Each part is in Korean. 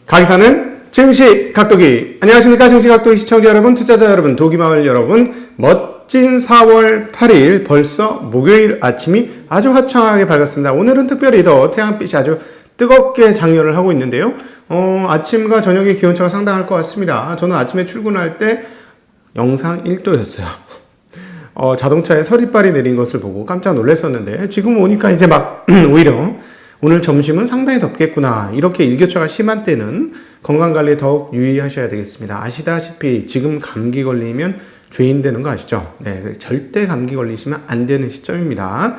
가기사는 증시 각도기. 안녕하십니까 증시 각도기 시청자 여러분, 투자자 여러분, 도기마을 여러분. 멋진 4월 8일 벌써 목요일 아침이 아주 화창하게 밝았습니다. 오늘은 특별히 더 태양빛이 아주 뜨겁게 장렬을 하고 있는데요. 아침과 저녁의 기온차가 상당할 것 같습니다. 저는 아침에 출근할 때 영상 1도였어요. 자동차에 서리빨이 내린 것을 보고 깜짝 놀랐었는데 지금 오니까 이제 막 오히려 오늘 점심은 상당히 덥겠구나. 이렇게 일교차가 심한 때는 건강관리에 더욱 유의하셔야 되겠습니다. 아시다시피 지금 감기 걸리면 죄인 되는 거 아시죠? 네, 절대 감기 걸리시면 안 되는 시점입니다.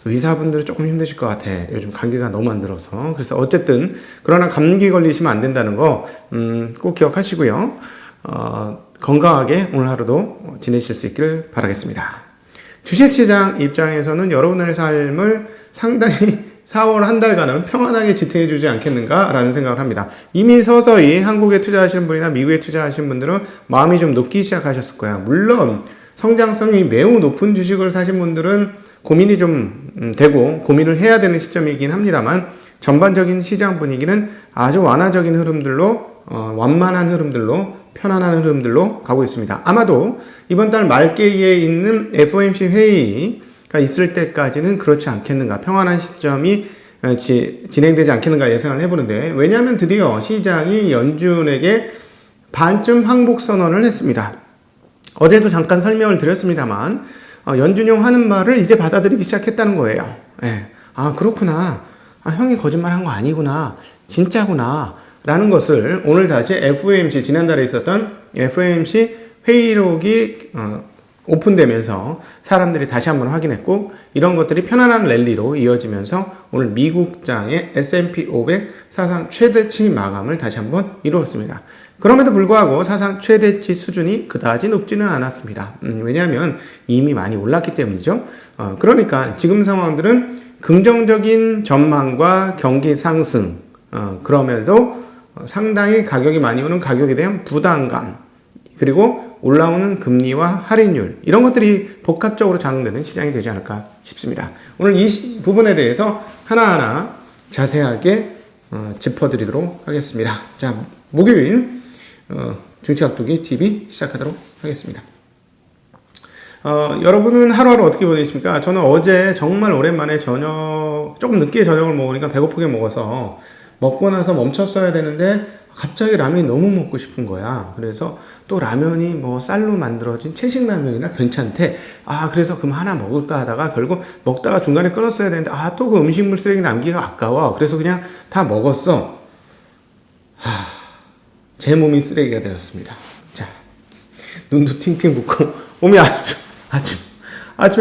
의사분들은 조금 힘드실 것 같아. 요즘 감기가 너무 안 들어서. 그래서 어쨌든 그러나 감기 걸리시면 안 된다는 거 꼭 기억하시고요. 건강하게 오늘 하루도 지내실 수 있길 바라겠습니다. 주식시장 입장에서는 여러분의 삶을 상당히 4월 한 달간은 평안하게 지탱해주지 않겠는가라는 생각을 합니다. 이미 서서히 한국에 투자하시는 분이나 미국에 투자하시는 분들은 마음이 좀 녹기 시작하셨을 거야. 물론 성장성이 매우 높은 주식을 사신 분들은 고민이 좀 되고 고민을 해야 되는 시점이긴 합니다만 전반적인 시장 분위기는 아주 완화적인 흐름들로 완만한 흐름들로 편안한 흐름들로 가고 있습니다. 아마도 이번 달 말기에 있는 FOMC 회의가 있을 때까지는 그렇지 않겠는가, 평안한 시점이 진행되지 않겠는가 예상을 해보는데, 왜냐하면 드디어 시장이 연준에게 반쯤 항복 선언을 했습니다. 어제도 잠깐 설명을 드렸습니다만 연준이 하는 말을 이제 받아들이기 시작했다는 거예요. 네. 아 그렇구나, 형이 거짓말한 거 아니구나, 진짜구나 라는 것을 오늘 다시 FOMC, 지난달에 있었던 FOMC 회의록이 오픈되면서 사람들이 다시 한번 확인했고, 이런 것들이 편안한 랠리로 이어지면서 오늘 미국장의 S&P 500 사상 최대치 마감을 다시 한번 이루었습니다. 그럼에도 불구하고 사상 최대치 수준이 그다지 높지는 않았습니다. 왜냐하면 이미 많이 올랐기 때문이죠. 그러니까 지금 상황들은 긍정적인 전망과 경기 상승, 그럼에도 상당히 가격이 많이 오는 가격에 대한 부담감, 그리고 올라오는 금리와 할인율, 이런 것들이 복합적으로 작용되는 시장이 되지 않을까 싶습니다. 오늘 이 부분에 대해서 하나하나 자세하게 짚어드리도록 하겠습니다. 자, 목요일 증시각도기 TV 시작하도록 하겠습니다. 여러분은 하루하루 어떻게 보내십니까? 저는 어제 정말 오랜만에 조금 늦게 저녁을 먹으니까 배고프게 먹어서 먹고 나서 멈췄어야 되는데 갑자기 라면이 너무 먹고 싶은 거야. 그래서 또 라면이 뭐 쌀로 만들어진 채식 라면이나 괜찮대. 그래서 그럼 하나 먹을까 하다가 결국 먹다가 중간에 끊었어야 되는데 또 그 음식물 쓰레기 남기가 아까워. 그래서 그냥 다 먹었어. 제 몸이 쓰레기가 되었습니다. 자, 눈도 팅팅 붓고 몸이 아침에 아주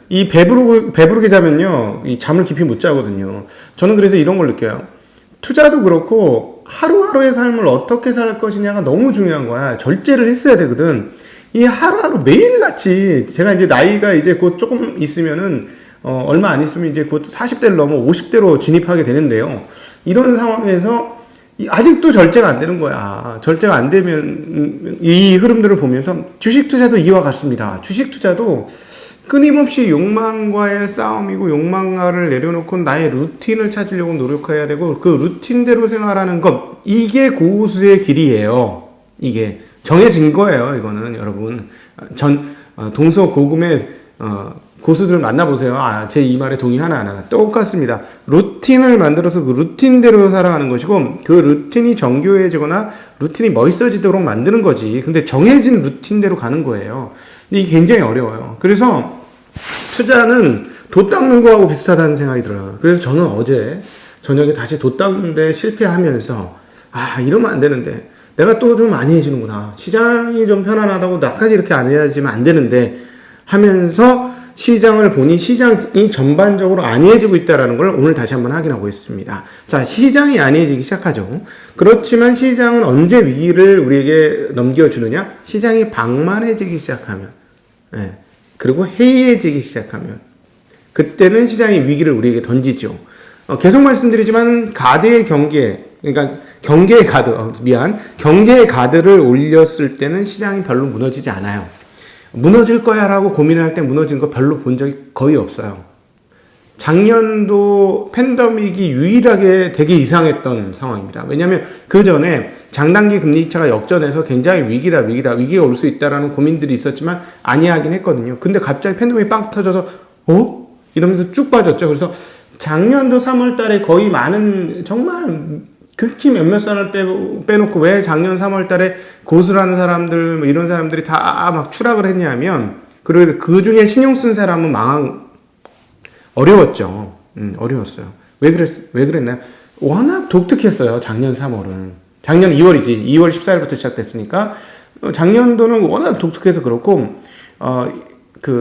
이 배부르게 자면요, 이 잠을 깊이 못 자거든요. 저는 그래서 이런 걸 느껴요. 투자도 그렇고 하루하루의 삶을 어떻게 살 것이냐가 너무 중요한 거야. 절제를 했어야 되거든. 이 하루하루 매일같이, 제가 이제 나이가 이제 곧 조금 있으면은 얼마 안 있으면 이제 곧 40대를 넘어 50대로 진입하게 되는데요. 이런 상황에서 아직도 절제가 안 되는 거야. 절제가 안 되면 이 흐름들을 보면서 주식 투자도 이와 같습니다. 주식 투자도 끊임없이 욕망과의 싸움이고, 욕망을 내려놓고 나의 루틴을 찾으려고 노력해야 되고, 그 루틴대로 생활하는 것, 이게 고수의 길이에요. 이게 정해진 거예요. 이거는 여러분 동서고금의 고수들 만나보세요. 제 이 말에 동의하나 안 하나. 똑같습니다. 루틴을 만들어서 그 루틴대로 살아가는 것이고, 그 루틴이 정교해지거나 루틴이 멋있어지도록 만드는 거지. 근데 정해진 루틴대로 가는 거예요. 근데 이게 굉장히 어려워요. 그래서 투자는 돛 닦는 거하고 비슷하다는 생각이 들어요. 그래서 저는 어제 저녁에 다시 돛 닦는데 실패하면서 이러면 안 되는데, 내가 또 좀 안해지는구나, 시장이 좀 편안하다고 나까지 이렇게 안해지면 안 되는데 하면서 시장을 보니 시장이 전반적으로 안해지고 있다는 걸 오늘 다시 한번 확인하고 있습니다. 자, 시장이 안해지기 시작하죠. 그렇지만 시장은 언제 위기를 우리에게 넘겨주느냐? 시장이 방만해지기 시작하면, 그리고 해이해지기 시작하면, 그때는 시장이 위기를 우리에게 던지죠. 계속 말씀드리지만 가드의 경계, 그러니까 경계의 가드를 올렸을 때는 시장이 별로 무너지지 않아요. 무너질 거야 라고 고민을 할 때 무너지는 거 별로 본 적이 거의 없어요. 작년도 팬데믹이 유일하게 되게 이상했던 상황입니다. 왜냐하면 그 전에 장단기 금리차가 역전해서 굉장히 위기가 올 수 있다라는 고민들이 있었지만 아니하긴 했거든요. 근데 갑자기 팬데믹이 빵 터져서 이러면서 쭉 빠졌죠. 그래서 작년도 3월 달에 거의 많은 정말 극히 몇몇 사람 빼놓고 왜 작년 3월 달에 고수라는 사람들 뭐 이런 사람들이 다 막 추락을 했냐면 그리고 그 중에 신용 쓴 사람은 어려웠죠. 어려웠어요. 왜 그랬나요? 워낙 독특했어요. 작년 3월은. 작년 2월이지. 2월 14일부터 시작됐으니까 작년도는 워낙 독특해서 그렇고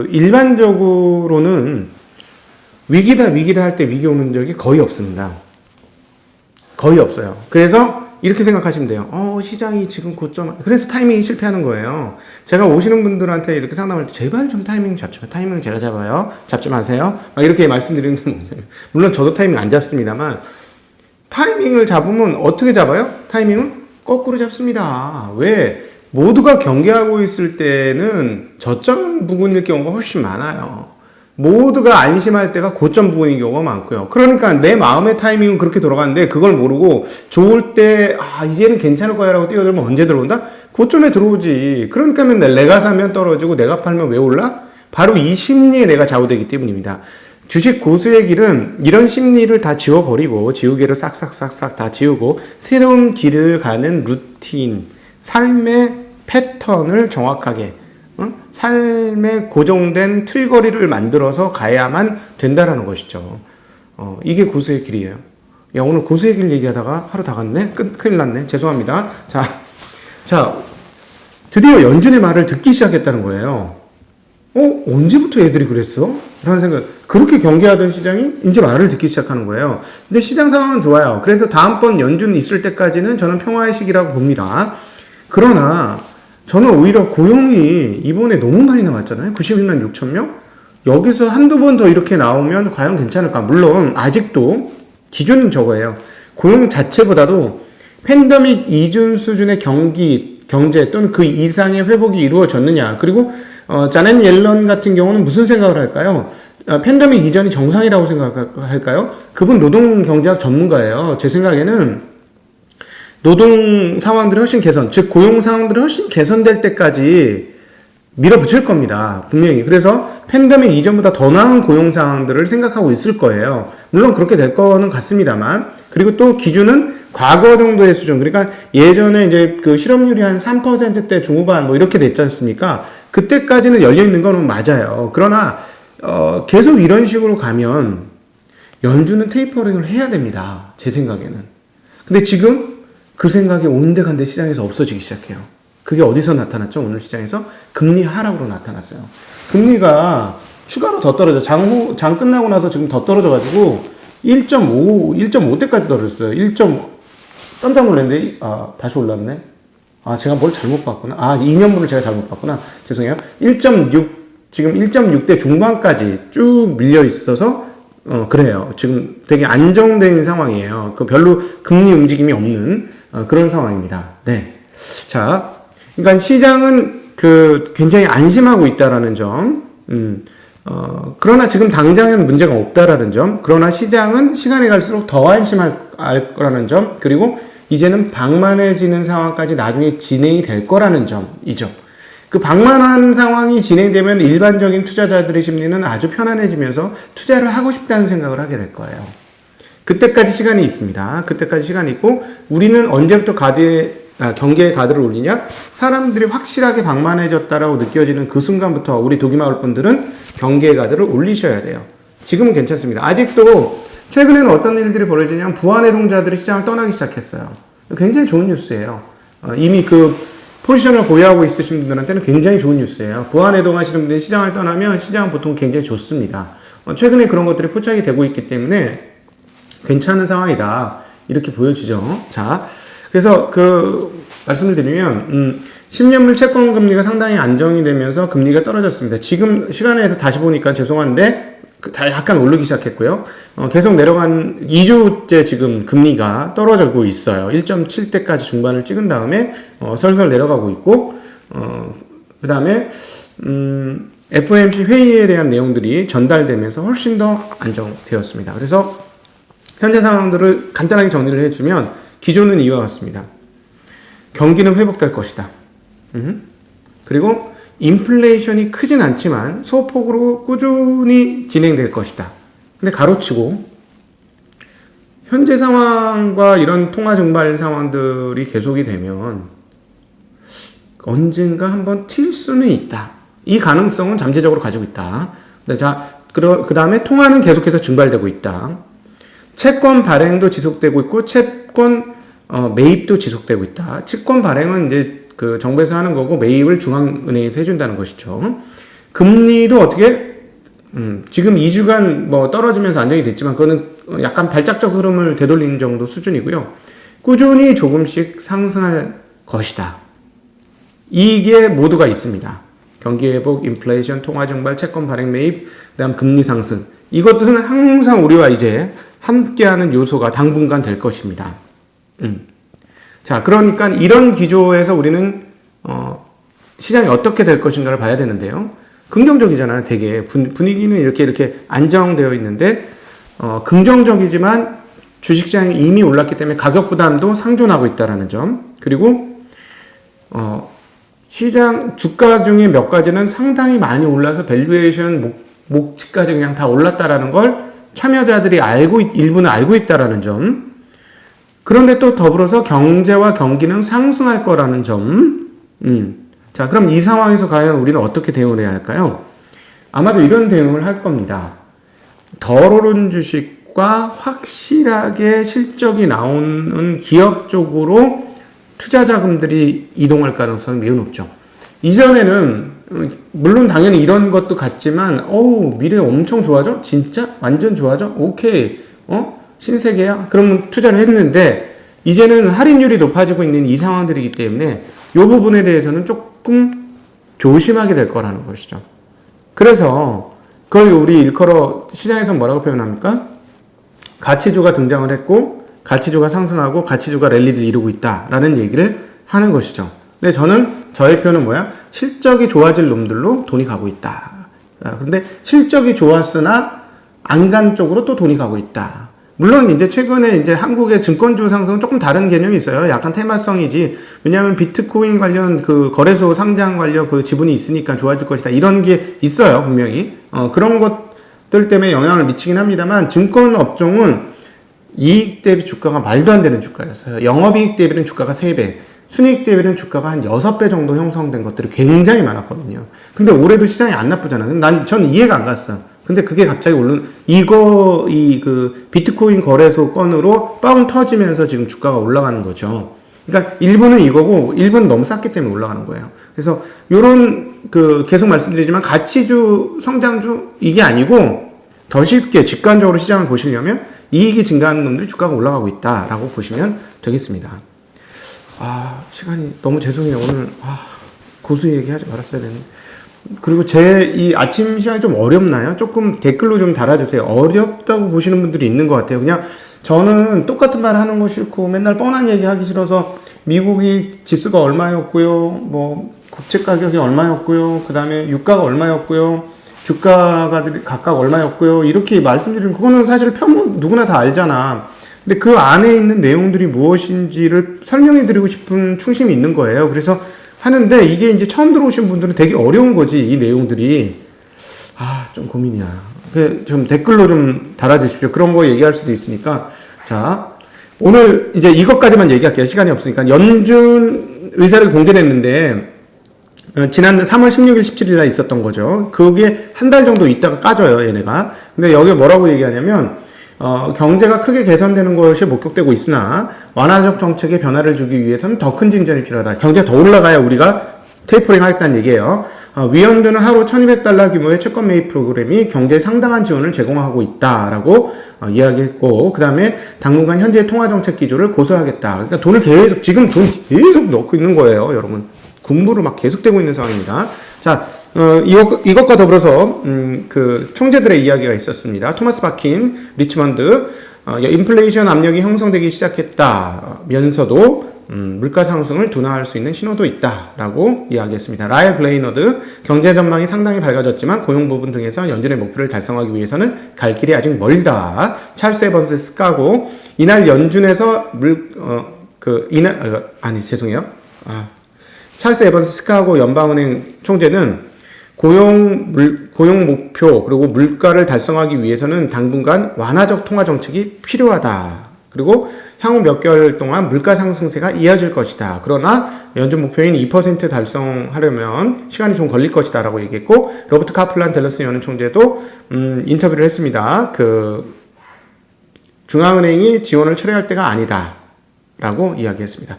일반적으로는 위기다 할 때 위기 오는 적이 거의 없습니다. 거의 없어요. 그래서 이렇게 생각하시면 돼요. 시장이 지금 고점. 그래서 타이밍이 실패하는 거예요. 제가 오시는 분들한테 이렇게 상담할 때 제발 좀 타이밍 잡지 마. 타이밍 제가 잡아요. 잡지 마세요. 막 이렇게 말씀드리는 게 뭐냐면 물론 저도 타이밍 안 잡습니다만 타이밍을 잡으면 어떻게 잡아요? 타이밍은 거꾸로 잡습니다. 왜? 모두가 경계하고 있을 때는 저점 부근일 경우가 훨씬 많아요. 모두가 안심할 때가 고점 부분인 경우가 많고요. 그러니까 내 마음의 타이밍은 그렇게 돌아가는데 그걸 모르고 좋을 때 이제는 괜찮을 거야 라고 뛰어들면 언제 들어온다? 고점에 들어오지. 그러니까 내가 사면 떨어지고 내가 팔면 왜 올라? 바로 이 심리에 내가 좌우되기 때문입니다. 주식 고수의 길은 이런 심리를 다 지워버리고 지우개로 싹싹싹싹 다 지우고 새로운 길을 가는 루틴, 삶의 패턴을 정확하게 삶의 고정된 틀거리를 만들어서 가야만 된다라는 것이죠. 이게 고수의 길이에요. 야, 오늘 고수의 길 얘기하다가 하루 다 갔네? 큰일 났네. 죄송합니다. 자, 드디어 연준의 말을 듣기 시작했다는 거예요. 언제부터 애들이 그랬어? 라는 생각. 그렇게 경계하던 시장이 이제 말을 듣기 시작하는 거예요. 근데 시장 상황은 좋아요. 그래서 다음번 연준 있을 때까지는 저는 평화의 시기라고 봅니다. 그러나 저는 오히려 고용이 이번에 너무 많이 나왔잖아요. 91만 6천 명? 여기서 한두 번 더 이렇게 나오면 과연 괜찮을까? 물론 아직도 기준은 저거예요. 고용 자체보다도 팬데믹 이전 수준의 경제 또는 그 이상의 회복이 이루어졌느냐. 그리고 자넷 옐런 같은 경우는 무슨 생각을 할까요? 팬데믹 이전이 정상이라고 생각할까요? 그분 노동경제학 전문가예요. 제 생각에는 노동 상황들이 훨씬 즉 고용 상황들이 훨씬 개선될 때까지 밀어붙일 겁니다. 분명히. 그래서 팬데믹 이전보다 더 나은 고용 상황들을 생각하고 있을 거예요. 물론 그렇게 될 거는 같습니다만. 그리고 또 기준은 과거 정도의 수준. 그러니까 예전에 이제 그 실업률이 한 3%대 중후반 뭐 이렇게 됐지 않습니까? 그때까지는 열려 있는 건 맞아요. 그러나 계속 이런 식으로 가면 연준은 테이퍼링을 해야 됩니다. 제 생각에는. 근데 지금 그 생각이 온데간데 시장에서 없어지기 시작해요. 그게 어디서 나타났죠? 오늘 시장에서 금리 하락으로 나타났어요. 금리가 추가로 더 떨어져. 장 끝나고 나서 지금 더 떨어져가지고 1.5대까지 떨어졌어요. 깜짝 놀랐는데 다시 올랐네. 제가 뭘 잘못 봤구나. 2년분을 제가 잘못 봤구나. 죄송해요. 1.6 지금 1.6대 중반까지 쭉 밀려 있어서 그래요. 지금 되게 안정된 상황이에요. 별로 금리 움직임이 없는 그런 상황입니다. 네. 자, 그러니까 시장은 굉장히 안심하고 있다라는 점, 그러나 지금 당장에는 문제가 없다라는 점, 그러나 시장은 시간이 갈수록 더 안심할 거라는 점, 그리고 이제는 방만해지는 상황까지 나중에 진행이 될 거라는 점이죠. 그 방만한 상황이 진행되면 일반적인 투자자들의 심리는 아주 편안해지면서 투자를 하고 싶다는 생각을 하게 될 거예요. 그때까지 시간이 있습니다. 그때까지 시간이 있고 우리는 언제부터 경계의 가드를 올리냐? 사람들이 확실하게 방만해졌다라고 느껴지는 그 순간부터 우리 도기마을 분들은 경계의 가드를 올리셔야 돼요. 지금은 괜찮습니다. 아직도 최근에는 어떤 일들이 벌어지냐면 부안해동자들이 시장을 떠나기 시작했어요. 굉장히 좋은 뉴스예요. 이미 포지션을 보유하고 있으신 분들한테는 굉장히 좋은 뉴스예요. 부안해동 하시는 분들이 시장을 떠나면 시장은 보통 굉장히 좋습니다. 최근에 그런 것들이 포착이 되고 있기 때문에 괜찮은 상황이다. 이렇게 보여지죠. 자, 그래서 말씀을 드리면 10년물 채권 금리가 상당히 안정이 되면서 금리가 떨어졌습니다. 지금 시간에서 다시 보니까 죄송한데 약간 오르기 시작했고요. 계속 내려간 2주째 지금 금리가 떨어지고 있어요. 1.7대까지 중반을 찍은 다음에 설설 내려가고 있고 그 다음에 FOMC 회의에 대한 내용들이 전달되면서 훨씬 더 안정되었습니다. 그래서 현재 상황들을 간단하게 정리를 해주면 기조는 이와 같습니다. 경기는 회복될 것이다. 그리고 인플레이션이 크진 않지만 소폭으로 꾸준히 진행될 것이다. 근데 가로치고 현재 상황과 이런 통화 증발 상황들이 계속이 되면 언젠가 한번 튈 수는 있다. 이 가능성은 잠재적으로 가지고 있다. 자, 그 다음에 통화는 계속해서 증발되고 있다. 채권 발행도 지속되고 있고 채권 매입도 지속되고 있다. 채권 발행은 이제 그 정부에서 하는 거고 매입을 중앙은행에서 해준다는 것이죠. 금리도 어떻게 지금 2주간 뭐 떨어지면서 안정이 됐지만 그거는 약간 발작적 흐름을 되돌리는 정도 수준이고요. 꾸준히 조금씩 상승할 것이다. 이게 모두가 있습니다. 경기 회복, 인플레이션, 통화 증발, 채권 발행 매입, 그다음 금리 상승. 이것들은 항상 우리와 이제 함께하는 요소가 당분간 될 것입니다. 자, 그러니까 이런 기조에서 우리는 시장이 어떻게 될 것인가를 봐야 되는데요. 긍정적이잖아요. 되게 분위기는 이렇게 안정되어 있는데 긍정적이지만 주식시장이 이미 올랐기 때문에 가격 부담도 상존하고 있다는 점. 그리고 시장 주가 중에 몇 가지는 상당히 많이 올라서 밸류에이션 목치까지 그냥 다 올랐다라는 걸 참여자들이 일부는 알고 있다라는 점. 그런데 또 더불어서 경제와 경기는 상승할 거라는 점. 자, 그럼 이 상황에서 과연 우리는 어떻게 대응을 해야 할까요? 아마도 이런 대응을 할 겁니다. 덜 오른 주식과 확실하게 실적이 나오는 기업 쪽으로 투자 자금들이 이동할 가능성이 매우 높죠. 이전에는 물론 당연히 이런 것도 같지만 미래 엄청 좋아져? 진짜? 완전 좋아져? 오케이. 신세계야? 그러면 투자를 했는데 이제는 할인율이 높아지고 있는 이 상황들이기 때문에 이 부분에 대해서는 조금 조심하게 될 거라는 것이죠. 그래서 그걸 우리 일컬어 시장에서 뭐라고 표현합니까? 가치주가 등장을 했고 가치주가 상승하고 가치주가 랠리를 이루고 있다라는 얘기를 하는 것이죠. 근데 저의 표현은 뭐야? 실적이 좋아질 놈들로 돈이 가고 있다. 그런데 실적이 좋았으나 안 간 쪽으로 또 돈이 가고 있다. 물론 이제 최근에 이제 한국의 증권주 상승은 조금 다른 개념이 있어요. 약간 테마성이지. 왜냐하면 비트코인 관련 그 거래소 상장 관련 그 지분이 있으니까 좋아질 것이다. 이런 게 있어요, 분명히. 그런 것들 때문에 영향을 미치긴 합니다만 증권 업종은 이익 대비 주가가 말도 안 되는 주가였어요. 영업이익 대비는 주가가 3배, 순이익 대비는 주가가 한 6배 정도 형성된 것들이 굉장히 많았거든요. 근데 올해도 시장이 안 나쁘잖아요. 전 이해가 안 갔어. 근데 그게 갑자기 그 비트코인 거래소 건으로 뻥 터지면서 지금 주가가 올라가는 거죠. 그러니까 일부는 이거고 일부는 너무 쌌기 때문에 올라가는 거예요. 그래서 요런 계속 말씀드리지만 가치주, 성장주 이게 아니고 더 쉽게 직관적으로 시장을 보시려면 이익이 증가하는 놈들이 주가가 올라가고 있다라고 보시면 되겠습니다. 시간이 너무 죄송해요. 오늘 고수 얘기하지 말았어야 되는데. 그리고 제 이 아침 시간이 좀 어렵나요? 조금 댓글로 좀 달아주세요. 어렵다고 보시는 분들이 있는 것 같아요. 그냥 저는 똑같은 말 하는 거 싫고 맨날 뻔한 얘기 하기 싫어서 미국이 지수가 얼마였고요, 뭐 국채 가격이 얼마였고요, 그 다음에 유가가 얼마였고요, 주가가 각각 얼마였고요, 이렇게 말씀드리는 그거는 사실 누구나 다 알잖아. 근데 그 안에 있는 내용들이 무엇인지를 설명해 드리고 싶은 충심이 있는 거예요. 그래서 하는데 이게 이제 처음 들어오신 분들은 되게 어려운 거지, 이 내용들이. 좀 고민이야. 좀 댓글로 좀 달아주십시오. 그런 거 얘기할 수도 있으니까. 자, 오늘 이제 이것까지만 얘기할게요. 시간이 없으니까. 연준 의사를 공개했는데, 지난 3월 16일, 17일 날 있었던 거죠. 그게 한 달 정도 있다가 까져요, 얘네가. 근데 여기 뭐라고 얘기하냐면, 경제가 크게 개선되는 것이 목격되고 있으나 완화적 정책에 변화를 주기 위해서는 더 큰 진전이 필요하다. 경제가 더 올라가야 우리가 테이퍼링 하겠다는 얘기예요. 위원회는 하루 1200달러 규모의 채권 매입 프로그램이 경제에 상당한 지원을 제공하고 있다라고 이야기했고, 그 다음에 당분간 현재의 통화정책 기조를 고수하겠다. 그러니까 지금 돈 계속 넣고 있는 거예요, 여러분. 공부를 막 계속되고 있는 상황입니다. 자, 이것과 더불어서 그 총재들의 이야기가 있었습니다. 토마스 바킨, 리치먼드 인플레이션 압력이 형성되기 시작했다면서도 물가 상승을 둔화할 수 있는 신호도 있다라고 이야기했습니다. 라엘 블레이너드 경제 전망이 상당히 밝아졌지만 고용 부분 등에서 연준의 목표를 달성하기 위해서는 갈 길이 아직 멀다. 찰스 에번스 스카고 이날 연준에서 찰스 에번스 스카고 연방은행 총재는 고용 목표 그리고 물가를 달성하기 위해서는 당분간 완화적 통화 정책이 필요하다. 그리고 향후 몇 개월 동안 물가 상승세가 이어질 것이다. 그러나 연준 목표인 2% 달성하려면 시간이 좀 걸릴 것이다 라고 얘기했고, 로버트 카플란 댈러스 연은 총재도 인터뷰를 했습니다. 중앙은행이 지원을 철회할 때가 아니다 라고 이야기했습니다.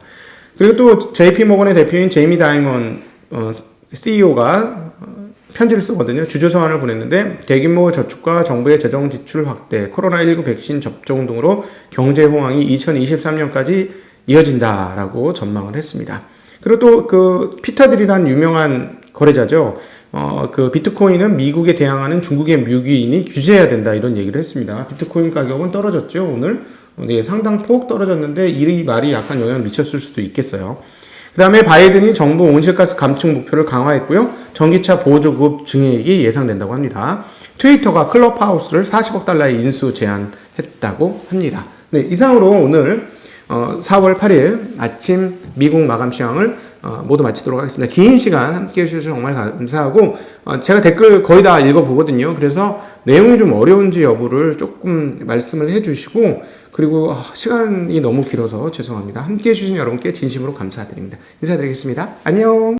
그리고 또 JP모건의 대표인 제이미 다이먼 CEO가 편지를 쓰거든요. 주주서한을 보냈는데 대규모 저축과 정부의 재정 지출 확대, 코로나19 백신 접종 등으로 경제 호황이 2023년까지 이어진다라고 전망을 했습니다. 그리고 또 피터들이란 유명한 거래자죠. 비트코인은 미국에 대항하는 중국의 뮤귀인이 규제해야 된다 이런 얘기를 했습니다. 비트코인 가격은 떨어졌죠. 오늘 상당폭 떨어졌는데 이 말이 약간 영향을 미쳤을 수도 있겠어요. 그 다음에 바이든이 정부 온실가스 감축 목표를 강화했고요. 전기차 보조급 증액이 예상된다고 합니다. 트위터가 클럽하우스를 40억 달러에 인수 제안했다고 합니다. 네, 이상으로 오늘 4월 8일 아침 미국 마감 시황을 모두 마치도록 하겠습니다. 긴 시간 함께 해주셔서 정말 감사하고 제가 댓글 거의 다 읽어보거든요. 그래서 내용이 좀 어려운지 여부를 조금 말씀을 해주시고, 그리고 시간이 너무 길어서 죄송합니다. 함께 해주신 여러분께 진심으로 감사드립니다. 인사드리겠습니다. 안녕.